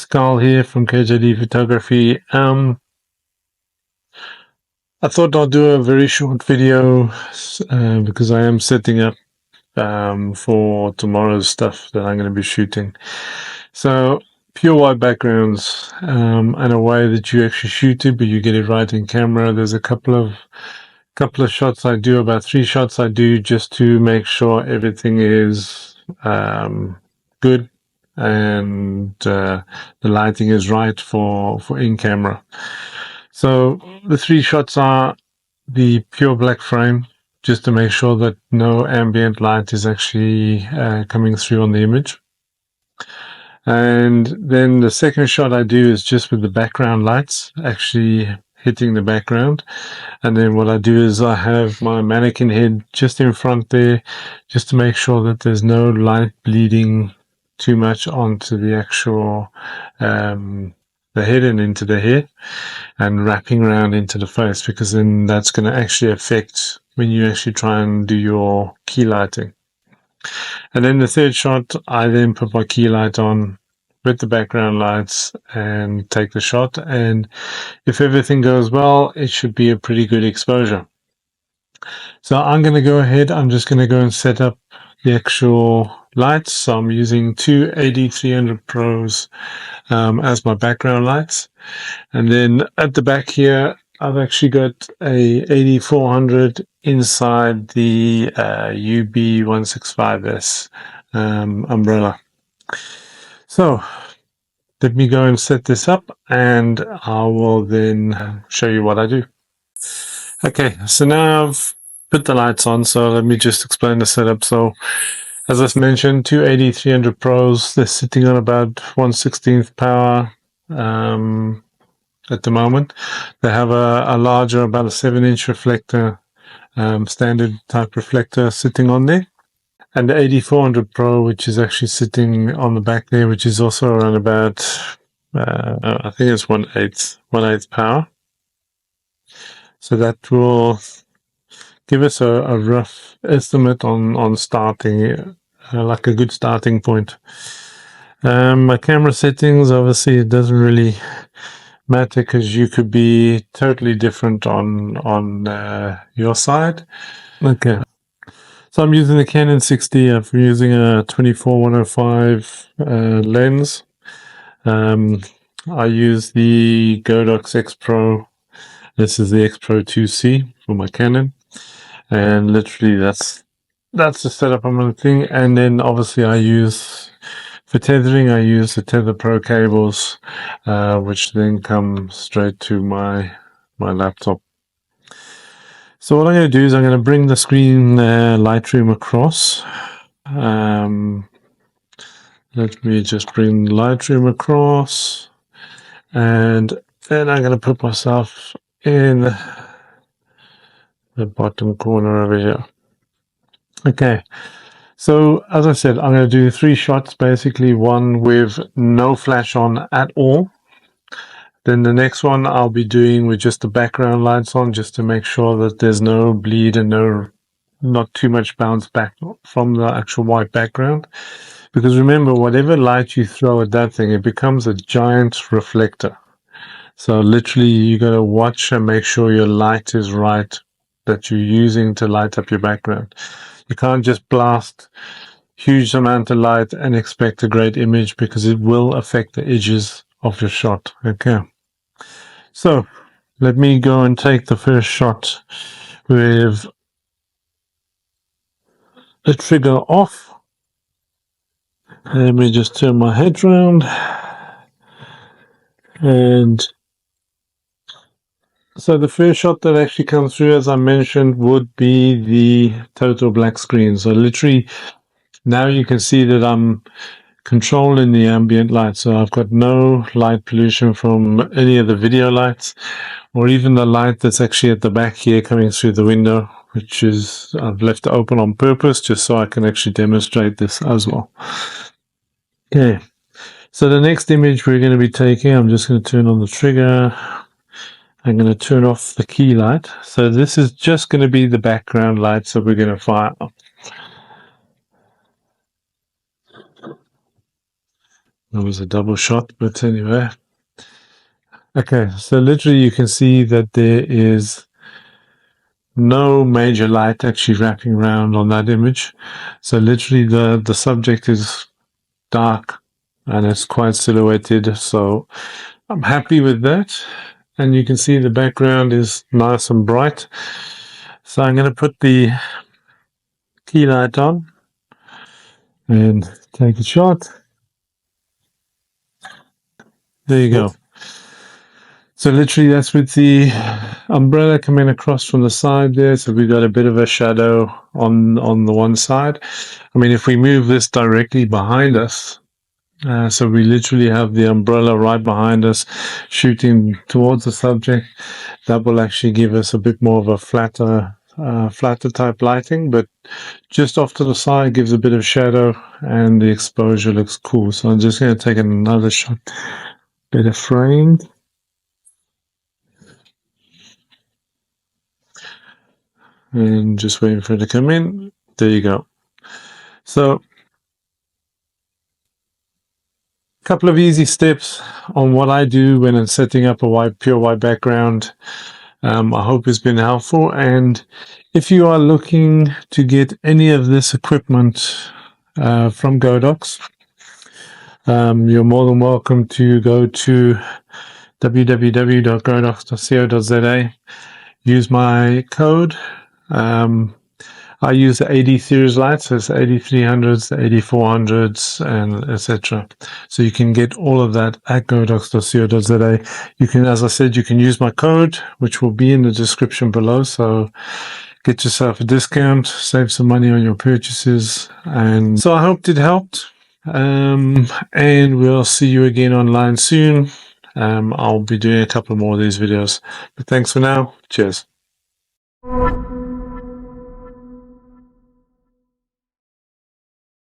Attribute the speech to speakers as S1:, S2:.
S1: it's Carl here from KJD Photography. I thought I'll do a very short video because I am setting up for tomorrow's stuff that I'm going to be shooting. So pure white backgrounds and a way that you actually shoot it, but you get it right in camera. There's a couple of shots I do, about 3 shots I do, just to make sure everything is good and the lighting is right for in camera. So the 3 shots are the pure black frame, just to make sure that no ambient light is actually coming through on the image. And then the second shot I do is just with the background lights actually hitting the background. And then what I do is I have my mannequin head just in front there, just to make sure that there's no light bleeding too much onto the actual the head and into the hair, and wrapping around into the face, because then that's going to actually affect when you actually try and do your key lighting. And then the third shot, I then put my key light on with the background lights and take the shot, and if everything goes well, it should be a pretty good exposure. So I'm going to go ahead, I'm just going to go and set up the actual lights. So I'm using 2 AD300 Pros as my background lights, and then at the back here I've actually got a AD400 inside the UB165S umbrella. So let me go and set this up, and I will then show you what I do. Okay, so now I've put the lights on, so let me just explain the setup. So as I mentioned, 2 AD300 Pros, they're sitting on about 1/16 power at the moment. They have a larger, about a 7-inch reflector, standard type reflector sitting on there. And the AD400 Pro, which is actually sitting on the back there, which is also around about, I think it's 1/8 power. So that will give us a rough estimate on starting, like a good starting point. My camera settings, obviously it doesn't really matter, because you could be totally different on your side. Okay, so I'm using the Canon 6D. I'm using a 24-105 lens. I use the GODOX X Pro. This is the X Pro 2C for my Canon, and literally that's the setup I'm going to think. And then obviously I use, for tethering, I use the Tether Pro cables, which then come straight to my laptop. So what I'm going to do is I'm going to bring the screen Lightroom across. Let me just bring Lightroom across, and then I'm going to put myself in the bottom corner over here. Okay, so as I said, I'm going to do 3 shots, basically one with no flash on at all. Then the next one I'll be doing with just the background lights on, just to make sure that there's no bleed and not too much bounce back from the actual white background. Because remember, whatever light you throw at that thing, it becomes a giant reflector. So literally you got to watch and make sure your light is right, that you're using to light up your background. You can't just blast huge amount of light and expect a great image, because it will affect the edges of your shot. Okay, so let me go and take the first shot with the trigger off. Let me just turn my head around, and so the first shot that actually comes through, as I mentioned, would be the total black screen. So literally now you can see that I'm controlling the ambient light, so I've got no light pollution from any of the video lights, or even the light that's actually at the back here coming through the window, which is, I've left it open on purpose just so I can actually demonstrate this as well. Okay, so the next image we're going to be taking, I'm just going to turn on the trigger. I'm going to turn off the key light. So this is just going to be the background lights that we're going to fire up. That was a double shot, but anyway. Okay, so literally you can see that there is no major light actually wrapping around on that image. So literally the subject is dark and it's quite silhouetted. So I'm happy with that. And you can see the background is nice and bright. So I'm going to put the key light on and take a shot. There you go. So literally that's with the umbrella coming across from the side there. So we've got a bit of a shadow on the one side. I mean, if we move this directly behind us, so we literally have the umbrella right behind us shooting towards the subject, that will actually give us a bit more of a flatter type lighting, but just off to the side gives a bit of shadow and the exposure looks cool. So I'm just going to take another shot, better framed. And just waiting for it to come in. There you go. So a couple of easy steps on what I do when I'm setting up a pure white background. I hope it's been helpful. And if you are looking to get any of this equipment from GODOX, you're more than welcome to go to www.godox.co.za. Use my code. I use the AD Series lights, so it's 8300s, 8400s, and etc. So you can get all of that at godox.co.za. You can, as I said, you can use my code, which will be in the description below. So get yourself a discount, save some money on your purchases. And so I hope it helped. And we'll see you again online soon. I'll be doing a couple more of these videos. But thanks for now. Cheers.